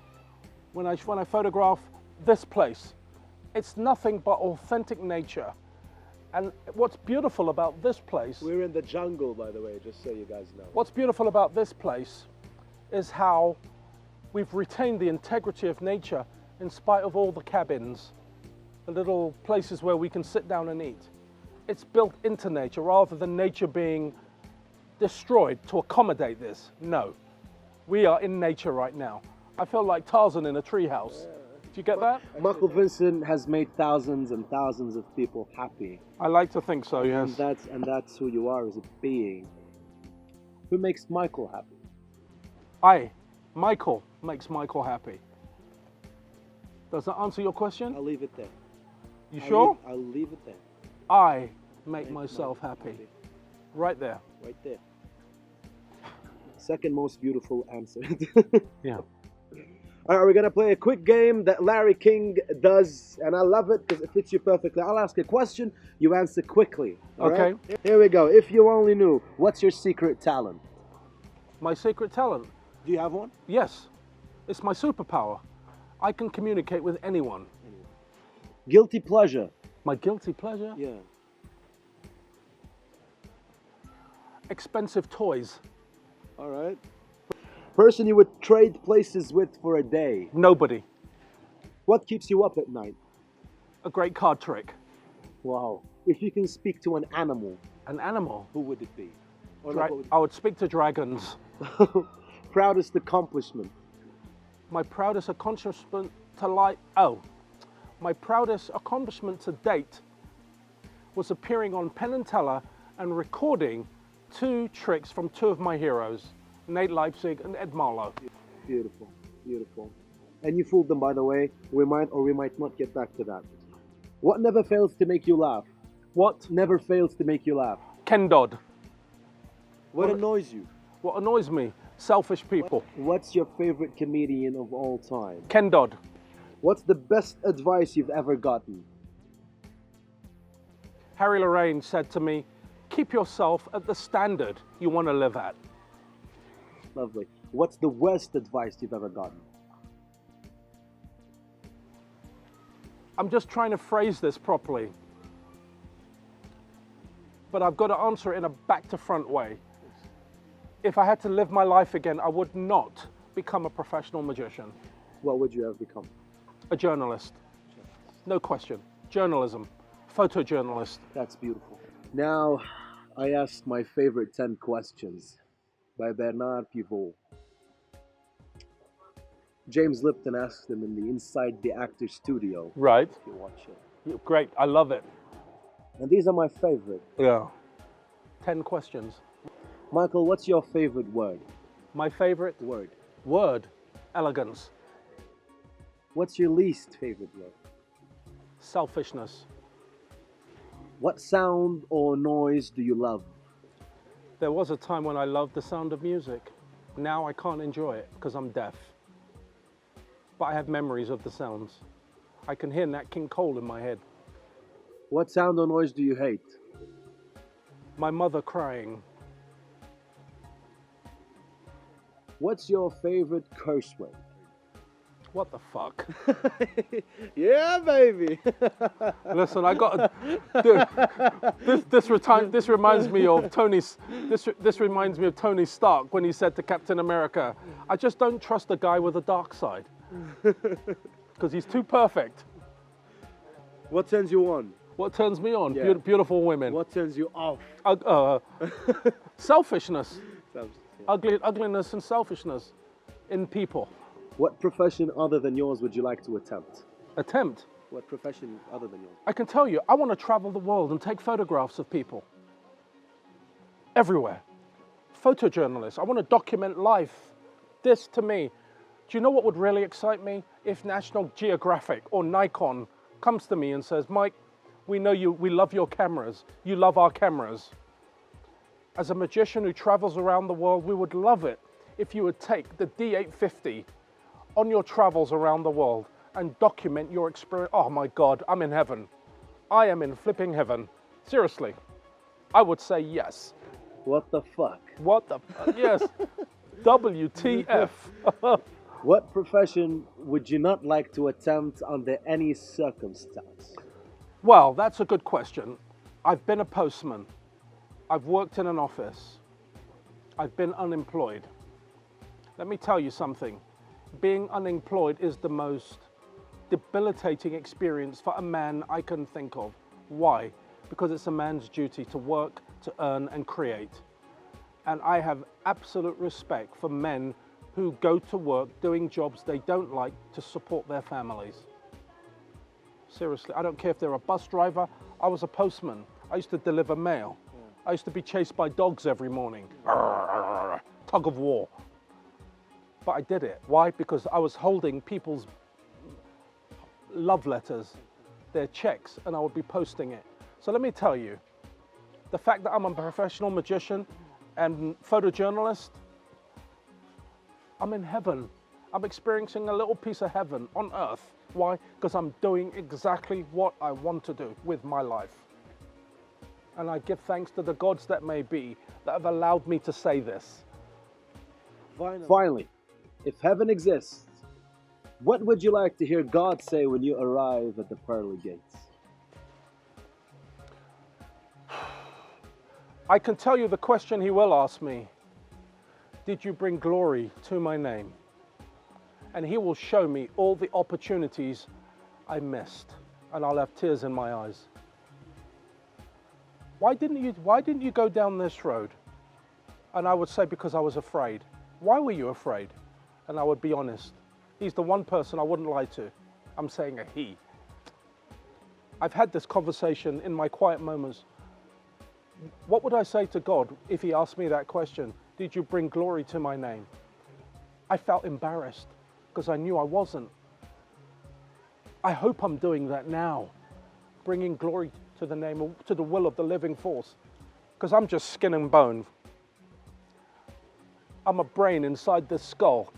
B: When I photograph this place, it's nothing but authentic nature. And what's beautiful about this place...
A: We're in the jungle, by the way, just so you guys know.
B: What's beautiful about this place is how we've retained the integrity of nature in spite of all the cabins, the little places where we can sit down and eat. It's built into nature rather than nature being destroyed to accommodate this. No, we are in nature right now. I feel like Tarzan in a treehouse. Do you get that?
A: Michael Vincent has made thousands and thousands of people happy.
B: I like to think so, yes.
A: And that's who you are as a being. Who makes Michael happy?
B: Michael makes Michael happy. Does that answer your question?
A: I'll leave it there.
B: You sure?
A: I'll leave it there.
B: I make myself happy. Right there.
A: Right there. Second most beautiful answer.
B: Yeah.
A: All right, we're gonna play a quick game that Larry King does, and I love it because it fits you perfectly. I'll ask a question, you answer quickly. All
B: Okay.
A: right? Here we go. If you only knew, what's your secret talent?
B: My secret talent?
A: Do you have one?
B: Yes. It's my superpower. I can communicate with anyone.
A: Guilty pleasure?
B: My guilty pleasure?
A: Yeah.
B: Expensive toys.
A: All right. Person you would trade places with for a day?
B: Nobody.
A: What keeps you up at night?
B: A great card trick.
A: Wow. If you can speak to an animal,
B: An animal.
A: who would it be? Or
B: I would speak to dragons.
A: Proudest accomplishment?
B: My proudest accomplishment my proudest accomplishment to date was appearing on Penn and Teller and recording 2 tricks from 2 of my heroes, Nate Leipzig and Ed Marlowe.
A: Beautiful, beautiful. And you fooled them, by the way. We might or we might not get back to that. What never fails to make you laugh?
B: What?
A: Never fails to make you laugh?
B: Ken Dodd.
A: What annoys you?
B: What annoys me? Selfish people.
A: What's your favorite comedian of all time?
B: Ken Dodd.
A: What's the best advice you've ever gotten?
B: Harry Lorayne said to me, keep yourself at the standard you want to live at.
A: Lovely. What's the worst advice you've ever gotten?
B: I'm just trying to phrase this properly, but I've got to answer it in a back to front way. If I had to live my life again, I would not become a professional magician.
A: What would you have become?
B: A journalist. No question. Journalism. Photojournalist.
A: That's beautiful. Now, I asked my favorite 10 questions by Bernard Pivot. James Lipton asked him in the Inside the Actor studio,
B: Right.
A: if you watch it.
B: Great. I love it.
A: And these are my favorite.
B: Yeah. 10 questions.
A: Michael, what's your favorite word?
B: My favorite
A: Word.
B: word, elegance,
A: What's your least favorite word?
B: selfishness.
A: What sound or noise do you love?
B: There was a time when I loved the sound of music. Now I can't enjoy it because I'm deaf. But I have memories of the sounds. I can hear Nat King Cole in my head.
A: What sound or noise do you hate?
B: My mother crying.
A: What's your favorite curse word?
B: What the fuck?
A: Yeah, baby.
B: Listen, I got this reminds me of this reminds me of Tony Stark when he said to Captain America, "I just don't trust a guy with a dark side because he's too perfect."
A: What turns you on?
B: What turns me on?
A: Yeah.
B: Beautiful women.
A: What turns you off?
B: Selfishness,
A: Yeah.
B: ugliness, and selfishness in people.
A: What profession other than yours would you like to attempt?
B: Attempt.
A: What profession other than yours?
B: I can tell you, I want to travel the world and take photographs of people. Everywhere. Photojournalist. I want to document life. This to me. Do you know what would really excite me? If National Geographic or Nikon comes to me and says, "Mike, we know you, we love your cameras. You love our cameras. As a magician who travels around the world, we would love it if you would take the D850 on your travels around the world and document your experience." Oh my God, I'm in heaven. I am in flipping heaven. Seriously, I would say yes.
A: What the fuck?
B: What the fuck? Yes. WTF.
A: What profession would you not like to attempt under any circumstance?
B: Well, that's a good question. I've been a postman. I've worked in an office. I've been unemployed. Let me tell you something. Being unemployed is the most debilitating experience for a man I can think of. Why? Because it's a man's duty to work, to earn and create. And I have absolute respect for men who go to work doing jobs they don't like to support their families. Seriously, I don't care if they're a bus driver. I was a postman. I used to deliver mail. I used to be chased by dogs every morning. Tug of war. But I did it. Why? Because I was holding people's love letters, their checks, and I would be posting it. So let me tell you, the fact that I'm a professional magician and photojournalist, I'm in heaven. I'm experiencing a little piece of heaven on earth. Why? Because I'm doing exactly what I want to do with my life. And I give thanks to the gods that may be that have allowed me to say this.
A: Finally, if heaven exists, what would you like to hear God say when you arrive at the pearly gates?
B: I can tell you the question he will ask me. Did you bring glory to my name? And he will show me all the opportunities I missed, and I'll have tears in my eyes. Why didn't you go down this road? And I would say, because I was afraid. Why were you afraid? And I would be honest. He's the one person I wouldn't lie to. I'm saying a he. I've had this conversation in my quiet moments. What would I say to God if he asked me that question? Did you bring glory to my name? I felt embarrassed because I knew I wasn't. I hope I'm doing that now, bringing glory to the name, to the will of the living force, because I'm just skin and bone. I'm a brain inside this skull,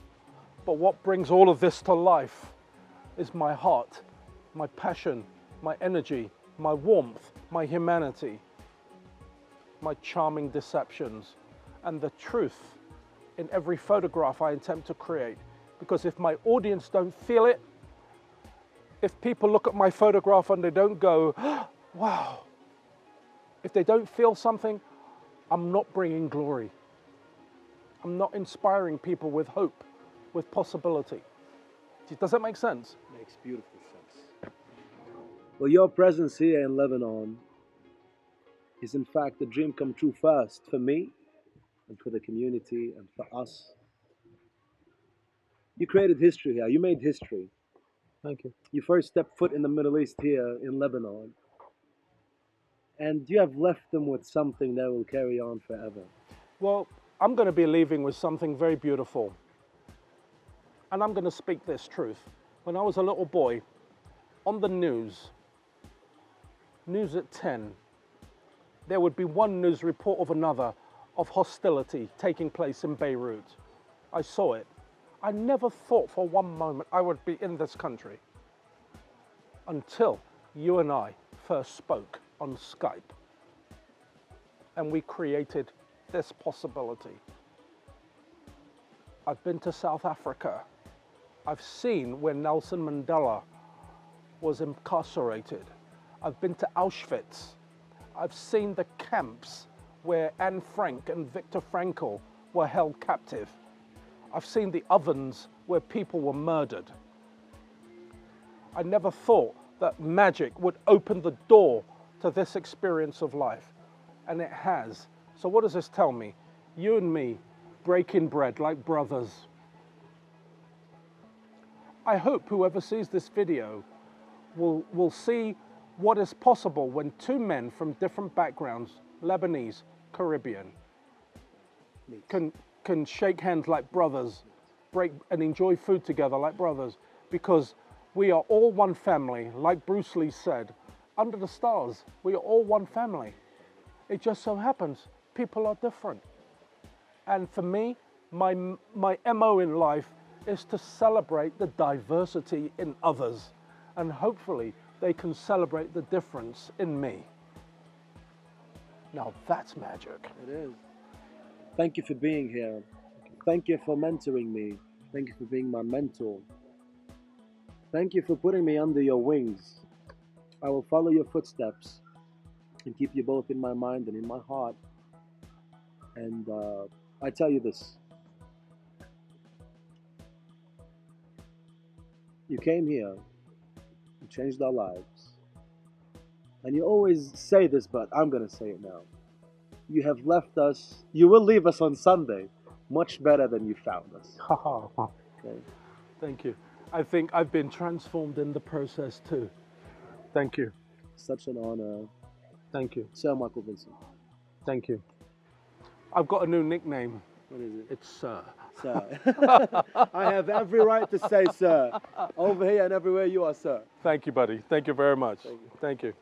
B: but what brings all of this to life is my heart, my passion, my energy, my warmth, my humanity, my charming deceptions, and the truth in every photograph I attempt to create. Because if my audience don't feel it, if people look at my photograph and they don't go, wow, if they don't feel something, I'm not bringing glory. I'm not inspiring people with hope, with possibility. Does that make sense?
A: Makes beautiful sense. Well, your presence here in Lebanon is in fact a dream come true first for me and for the community and for us. You created history here. You made history.
B: Thank you.
A: You first stepped foot in the Middle East here in Lebanon, and you have left them with something that will carry on forever.
B: Well, I'm going to be leaving with something very beautiful. And I'm going to speak this truth. When I was a little boy, on the news at 10, there would be one news report of another of hostility taking place in Beirut. I saw it. I never thought for one moment I would be in this country until you and I first spoke on Skype. And we created this possibility. I've been to South Africa. I've seen where Nelson Mandela was incarcerated. I've been to Auschwitz. I've seen the camps where Anne Frank and Viktor Frankl were held captive. I've seen the ovens where people were murdered. I never thought that magic would open the door to this experience of life, and it has. So what does this tell me? You and me breaking bread like brothers. I hope whoever sees this video will see what is possible when two men from different backgrounds, Lebanese, Caribbean, can shake hands like brothers, break and enjoy food together like brothers, because we are all one family. Like Bruce Lee said, under the stars, we are all one family. It just so happens people are different. And for me, my MO in life is to celebrate the diversity in others, and hopefully they can celebrate the difference in me. Now that's magic.
A: It is. Thank you for being here. Thank you for mentoring me. Thank you for being my mentor. Thank you for putting me under your wings. I will follow your footsteps and keep you both in my mind and in my heart. And I tell you this. You came here, you changed our lives. And you always say this, but I'm going to say it now. You have left us, you will leave us on Sunday, much better than you found us. Okay.
B: Thank you. I think I've been transformed in the process too. Thank you.
A: Such an honor.
B: Thank you.
A: Sir Michael Vincent.
B: Thank you. I've got a new nickname.
A: What is it?
B: It's Sir.
A: Sir. I have every right to say sir. Over here and everywhere you are, sir.
B: Thank you, buddy. Thank you very much.
A: Thank you.
B: Thank you.